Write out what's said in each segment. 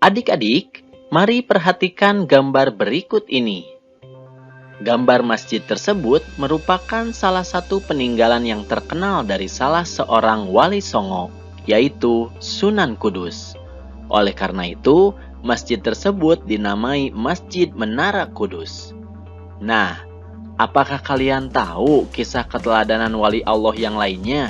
Adik-adik, mari perhatikan gambar berikut ini. Gambar masjid tersebut merupakan salah satu peninggalan yang terkenal dari salah seorang wali songo, yaitu Sunan Kudus. Oleh karena itu, masjid tersebut dinamai Masjid Menara Kudus. Nah, apakah kalian tahu kisah keteladanan wali Allah yang lainnya?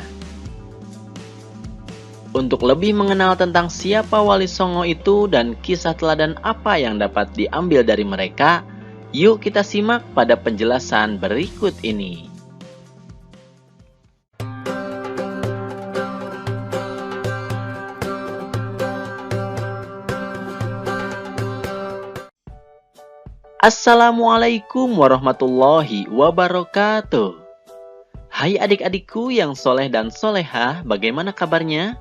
Untuk lebih mengenal tentang siapa wali songo itu dan kisah teladan apa yang dapat diambil dari mereka, yuk kita simak pada penjelasan berikut ini. Assalamualaikum warahmatullahi wabarakatuh. Hai adik-adikku yang soleh dan solehah, bagaimana kabarnya?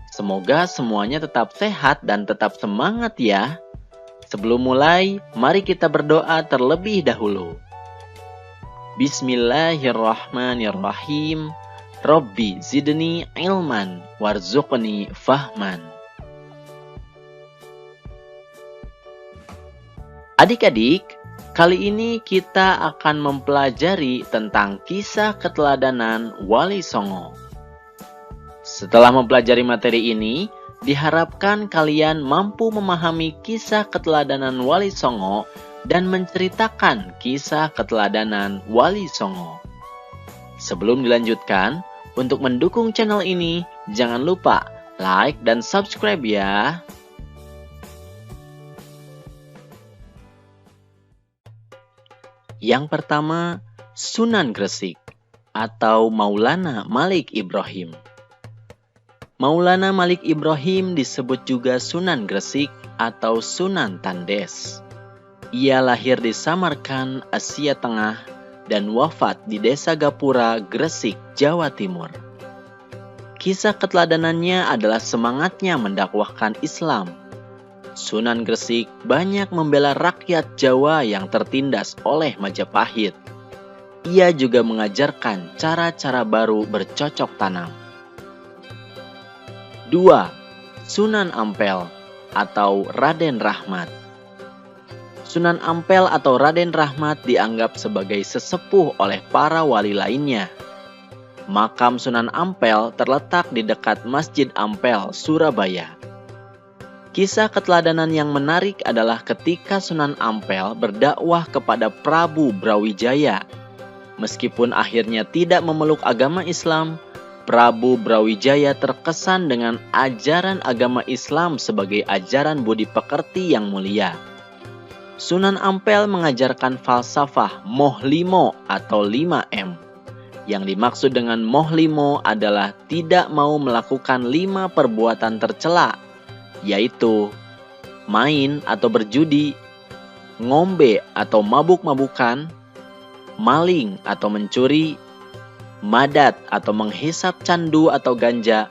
Semoga semuanya tetap sehat dan tetap semangat ya. Sebelum mulai, mari kita berdoa terlebih dahulu. Bismillahirrahmanirrahim. Rabbi zidni ilman warzuqni fahman. Adik-adik, kali ini kita akan mempelajari tentang kisah keteladanan Wali Songo. Setelah mempelajari materi ini, diharapkan kalian mampu memahami kisah keteladanan Wali Songo dan menceritakan kisah keteladanan Wali Songo. Sebelum dilanjutkan, untuk mendukung channel ini, jangan lupa like dan subscribe ya. Yang pertama, Sunan Gresik atau Maulana Malik Ibrahim. Maulana Malik Ibrahim disebut juga Sunan Gresik atau Sunan Tandes. Ia lahir di Samarkand, Asia Tengah, dan wafat di Desa Gapura, Gresik, Jawa Timur. Kisah keteladanannya adalah semangatnya mendakwahkan Islam. Sunan Gresik banyak membela rakyat Jawa yang tertindas oleh Majapahit. Ia juga mengajarkan cara-cara baru bercocok tanam. 2. Sunan Ampel atau Raden Rahmat. Sunan Ampel atau Raden Rahmat dianggap sebagai sesepuh oleh para wali lainnya. Makam Sunan Ampel terletak di dekat Masjid Ampel, Surabaya. Kisah keteladanan yang menarik adalah ketika Sunan Ampel berdakwah kepada Prabu Brawijaya. Meskipun akhirnya tidak memeluk agama Islam, Prabu Brawijaya terkesan dengan ajaran agama Islam sebagai ajaran budi pekerti yang mulia. Sunan Ampel mengajarkan falsafah Moh Limo atau 5M. Yang dimaksud dengan Moh Limo adalah tidak mau melakukan 5 perbuatan tercela, yaitu main atau berjudi, ngombe atau mabuk-mabukan, maling atau mencuri, madat atau menghisap candu atau ganja,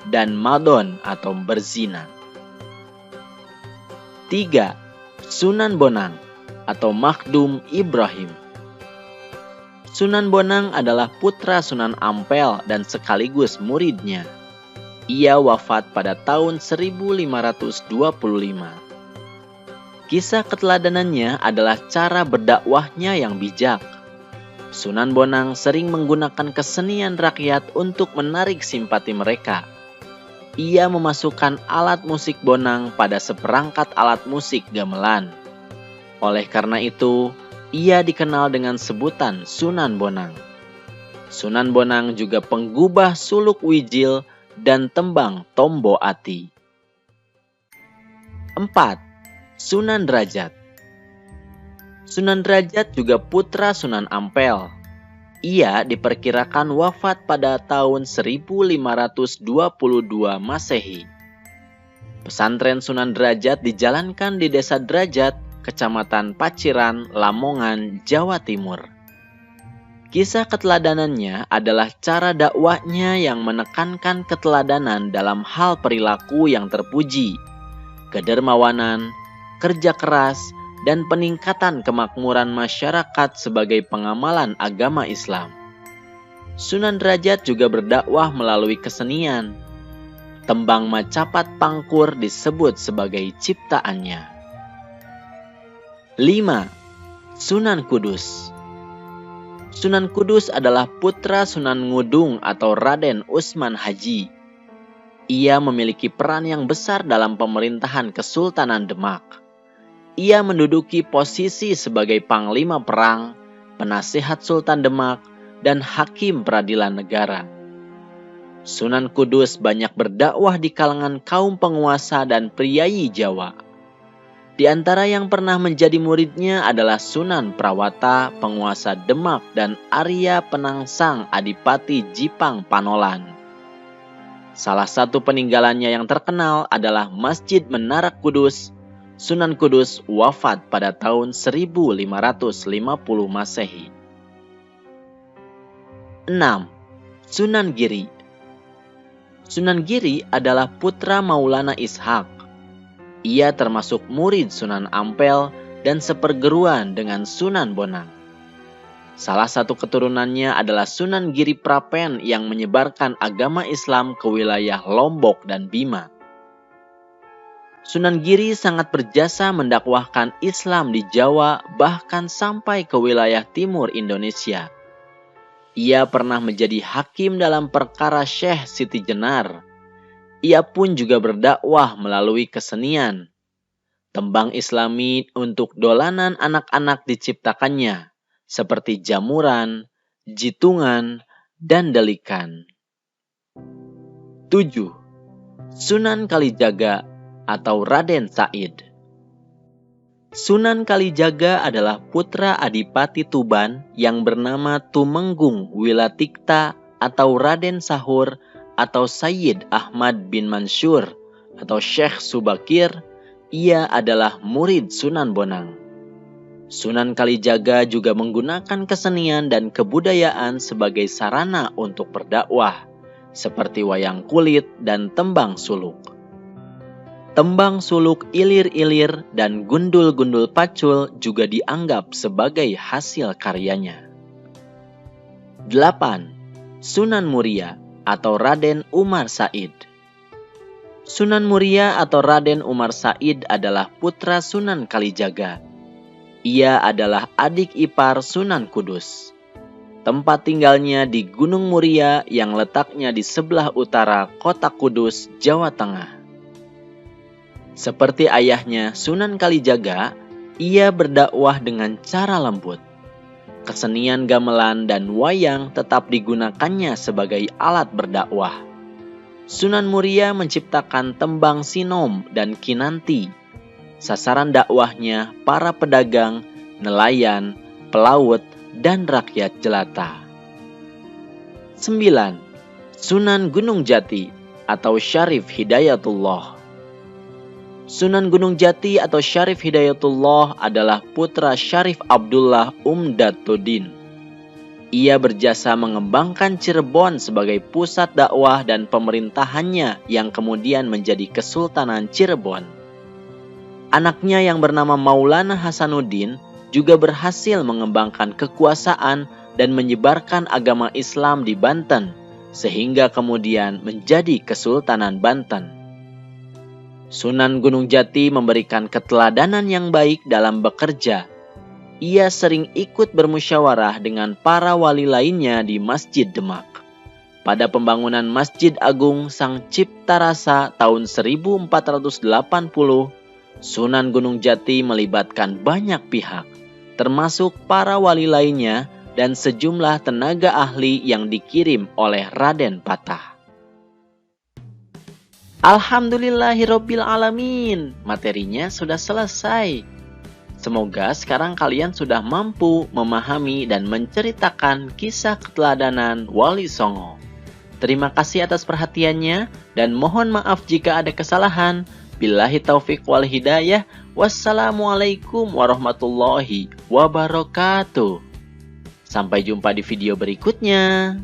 dan madon atau berzina. 3. Sunan Bonang atau Makhdum Ibrahim. Sunan Bonang adalah putra Sunan Ampel dan sekaligus muridnya. Ia wafat pada tahun 1525. Kisah keteladanannya adalah cara berdakwahnya yang bijak. Sunan Bonang sering menggunakan kesenian rakyat untuk menarik simpati mereka. Ia memasukkan alat musik bonang pada seperangkat alat musik gamelan. Oleh karena itu, ia dikenal dengan sebutan Sunan Bonang. Sunan Bonang juga penggubah suluk wijil dan tembang Tombo Ati. 4. Sunan Derajat. Sunan Derajat juga putra Sunan Ampel. Ia diperkirakan wafat pada tahun 1522 Masehi. Pesantren Sunan Derajat dijalankan di Desa Derajat, Kecamatan Paciran, Lamongan, Jawa Timur. Kisah keteladanannya adalah cara dakwahnya yang menekankan keteladanan dalam hal perilaku yang terpuji, kedermawanan, kerja keras, dan peningkatan kemakmuran masyarakat sebagai pengamalan agama Islam. Sunan Derajat juga berdakwah melalui kesenian. Tembang Macapat Pangkur disebut sebagai ciptaannya. 5. Sunan Kudus. Sunan Kudus adalah putra Sunan Ngudung atau Raden Usman Haji. Ia memiliki peran yang besar dalam pemerintahan Kesultanan Demak. Ia menduduki posisi sebagai panglima perang, penasihat Sultan Demak, dan hakim peradilan negara. Sunan Kudus banyak berdakwah di kalangan kaum penguasa dan priyayi Jawa. Di antara yang pernah menjadi muridnya adalah Sunan Prawata, penguasa Demak, dan Arya Penangsang Adipati Jipang Panolan. Salah satu peninggalannya yang terkenal adalah Masjid Menara Kudus. Sunan Kudus wafat pada tahun 1550 Masehi. 6. Sunan Giri. Sunan Giri adalah putra Maulana Ishaq. Ia termasuk murid Sunan Ampel dan seperguruan dengan Sunan Bonang. Salah satu keturunannya adalah Sunan Giri Prapen yang menyebarkan agama Islam ke wilayah Lombok dan Bima. Sunan Giri sangat berjasa mendakwahkan Islam di Jawa bahkan sampai ke wilayah timur Indonesia. Ia pernah menjadi hakim dalam perkara Syekh Siti Jenar. Ia pun juga berdakwah melalui kesenian. Tembang Islami untuk dolanan anak-anak diciptakannya, seperti jamuran, jitungan, dan delikan. 7. Sunan Kalijaga atau Raden Said. Sunan Kalijaga adalah putra Adipati Tuban yang bernama Tumenggung Wilatikta atau Raden Sahur atau Sayyid Ahmad bin Mansur atau Syekh Subakir. Ia adalah murid Sunan Bonang. Sunan Kalijaga juga menggunakan kesenian dan kebudayaan sebagai sarana untuk berdakwah, seperti wayang kulit dan tembang suluk. Tembang suluk ilir-ilir dan gundul-gundul pacul juga dianggap sebagai hasil karyanya. 8. Sunan Muria atau Raden Umar Said. Sunan Muria atau Raden Umar Said adalah putra Sunan Kalijaga. Ia adalah adik ipar Sunan Kudus. Tempat tinggalnya di Gunung Muria yang letaknya di sebelah utara kota Kudus, Jawa Tengah. Seperti ayahnya Sunan Kalijaga, ia berdakwah dengan cara lembut. Kesenian gamelan dan wayang tetap digunakannya sebagai alat berdakwah. Sunan Muria menciptakan tembang sinom dan kinanti. Sasaran dakwahnya para pedagang, nelayan, pelaut, dan rakyat jelata. 9. Sunan Gunung Jati atau Syarif Hidayatullah. Sunan Gunung Jati atau Syarif Hidayatullah adalah putra Syarif Abdullah Umdatuddin. Ia berjasa mengembangkan Cirebon sebagai pusat dakwah dan pemerintahannya yang kemudian menjadi Kesultanan Cirebon. Anaknya yang bernama Maulana Hasanuddin juga berhasil mengembangkan kekuasaan dan menyebarkan agama Islam di Banten, sehingga kemudian menjadi Kesultanan Banten. Sunan Gunung Jati memberikan keteladanan yang baik dalam bekerja. Ia sering ikut bermusyawarah dengan para wali lainnya di Masjid Demak. Pada pembangunan Masjid Agung Sang Cipta Rasa tahun 1480, Sunan Gunung Jati melibatkan banyak pihak, termasuk para wali lainnya dan sejumlah tenaga ahli yang dikirim oleh Raden Patah. Alhamdulillahirabbil alamin, materinya sudah selesai. Semoga sekarang kalian sudah mampu memahami dan menceritakan kisah keteladanan Wali Songo. Terima kasih atas perhatiannya dan mohon maaf jika ada kesalahan. Billahi taufiq wal hidayah. Wassalamualaikum warahmatullahi wabarakatuh. Sampai jumpa di video berikutnya.